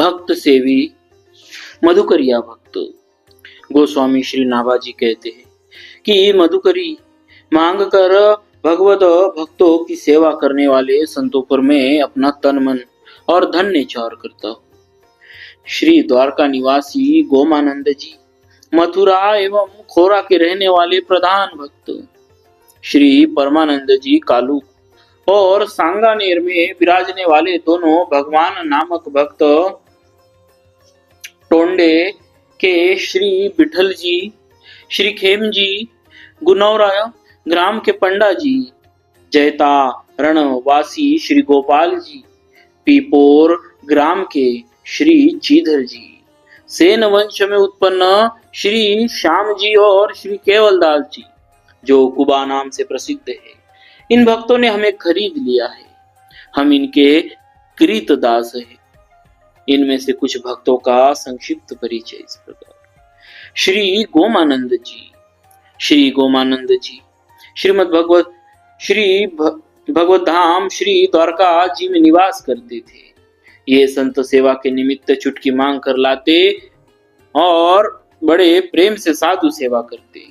भक्त सेवी मधुकरिया भक्त। गोस्वामी श्री नाभाजी कहते हैं कि मधुकरी मांग कर भगवत भक्तों की सेवा करने वाले संतों पर मैं अपना तन मन और धन न्यौछावर करता हूँ। श्री द्वारका निवासी गोमानंद जी, मथुरा एवं खोरा के रहने वाले प्रधान भक्त श्री परमानंद जी कालू और सांगानेर में विराजने वाले दोनों भगवान नामक भक्त टोंडे के श्री विठल जी, श्री खेम जी, गुनौरा ग्राम के पंडा जी, जयता रणवासी श्री गोपाल जी, पीपोर ग्राम के श्री चीधर जी, सेन वंश में उत्पन्न श्री श्याम जी और श्री केवलदास जी, जो कुबा नाम से प्रसिद्ध है। इन भक्तों ने हमें खरीद लिया है, हम इनके कृत दास हैं। इनमें से कुछ भक्तों का संक्षिप्त परिचय इस प्रकार। श्री गोमानंद जी, श्री गोमानंद जी श्रीमद् भगवत श्री भगवत धाम श्री द्वारका जी में निवास करते थे। ये संत सेवा के निमित्त चुटकी मांग कर लाते और बड़े प्रेम से साधु सेवा करते।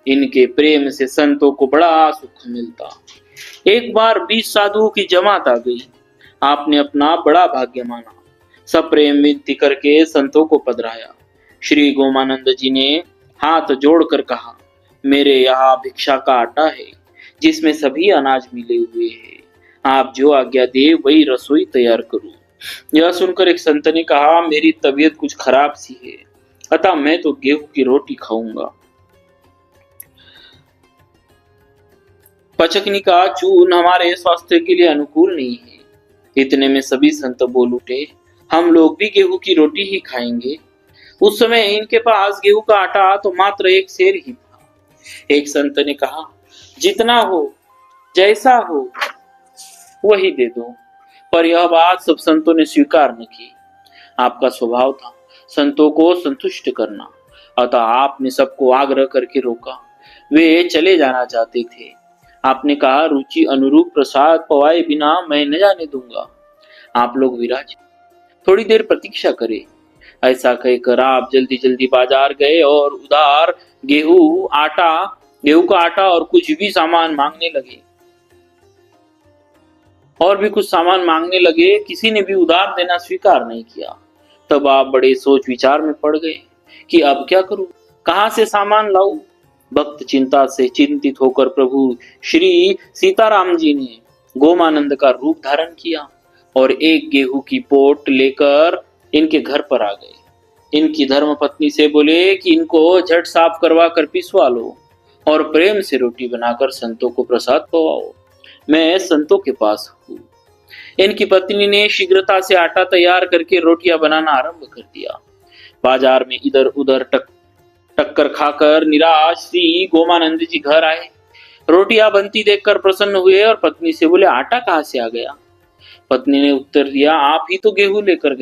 इनके प्रेम से संतों को बड़ा सुख मिलता। एक बार 20 साधुओं की जमात आ गई। आपने अपना बड़ा भाग्य माना, सब प्रेम विनती करके संतों को पधराया। श्री गोमानंद जी ने हाथ जोड़कर कहा, मेरे यहाँ भिक्षा का आटा है जिसमें सभी अनाज मिले हुए हैं, आप जो आज्ञा दे वही रसोई तैयार करूं। यह सुनकर एक संत ने कहा, मेरी तबीयत कुछ खराब सी है, अतः मैं तो गेहूं की रोटी खाऊंगा। पचकनी का चून हमारे स्वास्थ्य के लिए अनुकूल नहीं है। इतने में सभी संत बोल उठे, हम लोग भी गेहूं की रोटी ही खाएंगे। उस समय इनके पास गेहूं का आटा तो मात्र एक सेर ही था। एक संत ने कहा, जितना हो जैसा हो वही दे दो। पर यह बात सब संतों ने स्वीकार न की। आपका स्वभाव था संतों को संतुष्ट करना, अतः आपने सबको आग्रह करके रोका। वे चले जाना चाहते थे। आपने कहा, रुचि अनुरूप प्रसाद पवाए बिना मैं न जाने दूंगा, आप लोग विराज, थोड़ी देर प्रतीक्षा करें। ऐसा कहकर आप जल्दी जल्दी बाजार गए और उधार गेहूं का आटा और कुछ भी सामान मांगने लगे। किसी ने भी उधार देना स्वीकार नहीं किया। तब आप बड़े सोच विचार में पड़ गए कि अब क्या करूं, कहां से सामान लाऊं। भक्त चिंता से चिंतित होकर प्रभु श्री सीताराम जी ने गोमानंद का रूप धारण किया और एक गेहूं की पोट लेकर इनके घर पर आ गए। इनकी धर्म पत्नी से बोले कि इनको झट साफ करवा कर पिसवा लो और प्रेम से रोटी बनाकर संतों को प्रसाद पवाओ, मैं संतों के पास हूँ। इनकी पत्नी ने शीघ्रता से आटा तैयार करके रोटियां बनाना आरंभ कर दिया। बाजार में इधर उधर टक्कर खाकर निराश श्री गोमानंद जी घर आए। रोटियां बनती देखकर प्रसन्न हुए और पत्नी से बोले, आटा कहाँ से आ गया। पत्नी ने उत्तर दिया, आप ही तो गेहूं देकर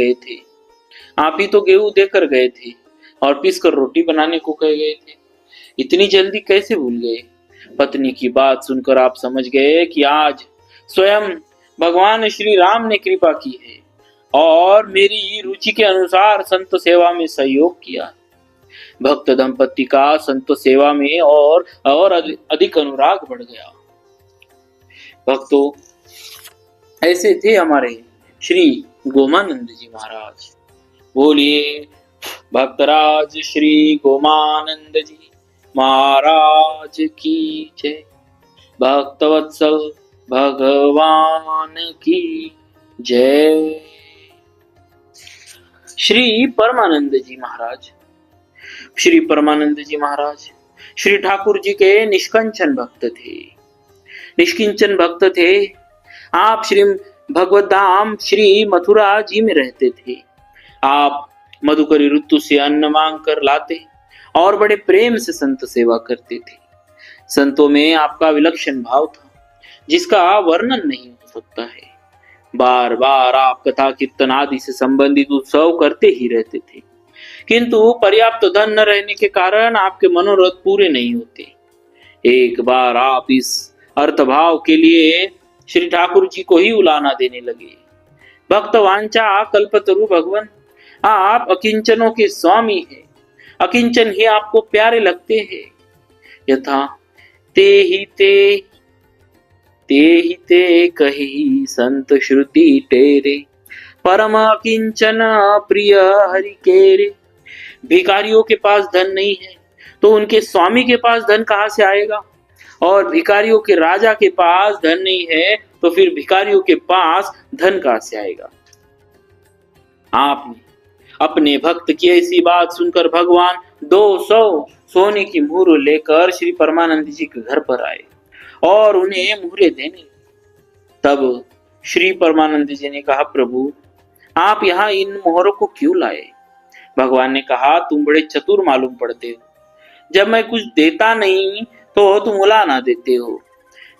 गए थे और पीसकर रोटी बनाने को कह गए थे, इतनी जल्दी कैसे भूल गए। पत्नी की बात सुनकर आप समझ गए कि आज स्वयं भगवान श्री राम ने कृपा की है और मेरी रुचि के अनुसार संत सेवा में सहयोग किया। भक्त दंपति का संत सेवा में और अधिक अनुराग बढ़ गया। भक्तों, ऐसे थे हमारे श्री गोमानंद जी महाराज। बोलिए भक्तराज श्री गोमानंद जी महाराज की जय। भक्तवत्सल भगवान की जय। श्री परमानंद जी महाराज श्री ठाकुर जी के निष्किंचन भक्त थे। आप श्री भगवत धाम श्री मथुरा जी में रहते थे। आप मधुकरी ऋतु से अन्न मांग कर लाते और बड़े प्रेम से संत सेवा करते थे। संतों में आपका विलक्षण भाव था जिसका वर्णन नहीं हो सकता है। बार बार आप कथा कीर्तन आदि से संबंधित उत्सव करते ही रहते थे, किंतु पर्याप्त धन न रहने के कारण आपके मनोरथ पूरे नहीं होते। एक बार आप इस अर्थभाव के लिए श्री ठाकुर जी को ही उलाना देने लगे। भक्त वांछा कल्पतरु भगवन आप अकिंचनों के स्वामी हैं, अकिंचन ही आपको प्यारे लगते हैं। यथा ते ही ते कही संत श्रुति टेरे, परम अकिंचन प्रिय हरि केरे। भिखारियों के पास धन नहीं है तो उनके स्वामी के पास धन कहां से आएगा, और भिखारियों के राजा के पास धन नहीं है तो फिर भिखारियों के पास धन कहां से आएगा। आपने अपने भक्त की ऐसी बात सुनकर भगवान 200 सोने की मुहर लेकर श्री परमानंद जी के घर पर आए और उन्हें मुहरें देने। तब श्री परमानंद जी ने कहा, प्रभु आप यहाँ इन मोहरों को क्यों लाए। भगवान ने कहा, तुम बड़े चतुर मालूम पड़ते हो, जब मैं कुछ देता नहीं तो तुम उलाहना देते हो,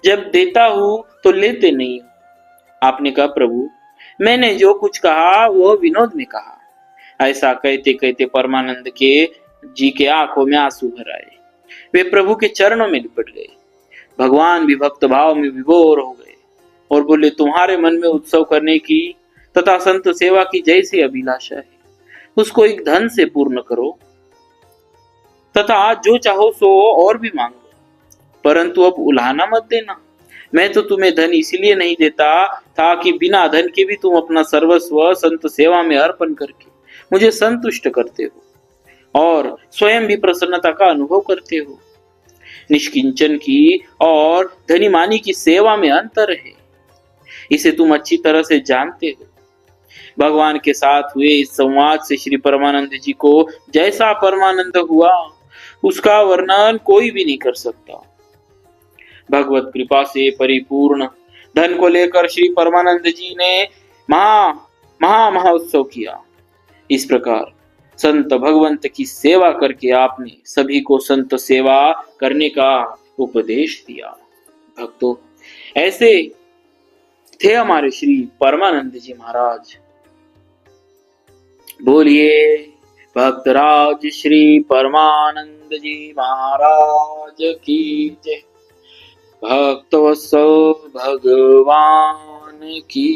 जब देता हूं तो लेते नहीं हो। आपने कहा, प्रभु मैंने जो कुछ कहा वो विनोद में कहा। ऐसा कहते कहते परमानंद के जी के आंखों में आंसू भर आए। वे प्रभु के चरणों में लिपट गए। भगवान भी भक्त भाव में विभोर हो गए और बोले, तुम्हारे मन में उत्सव करने की तथा संत सेवा की जैसी अभिलाषा है, उसको एक धन से पूर्ण करो तथा जो चाहो सो और भी मांगो, परंतु अब उलाहना मत देना। मैं तो तुम्हें धन इसलिए नहीं देता ताकि बिना धन के भी तुम अपना सर्वस्व संत सेवा में अर्पण करके मुझे संतुष्ट करते हो और स्वयं भी प्रसन्नता का अनुभव करते हो। निष्किंचन की और धनीमानी की सेवा में अंतर है, इसे तुम अच्छी तरह से जानते हो। भगवान के साथ हुए इस संवाद से श्री परमानंद जी को जैसा परमानंद हुआ उसका वर्णन कोई भी नहीं कर सकता। भगवत कृपा से परिपूर्ण धन को लेकर श्री परमानंद जी ने महोत्सव किया। इस प्रकार संत भगवंत की सेवा करके आपने सभी को संत सेवा करने का उपदेश दिया। भक्तों, ऐसे थे हमारे श्री परमानंद जी महाराज। बोलिए भक्तराज श्री परमानंद जी महाराज की जय। भक्तवत्सल भगवान की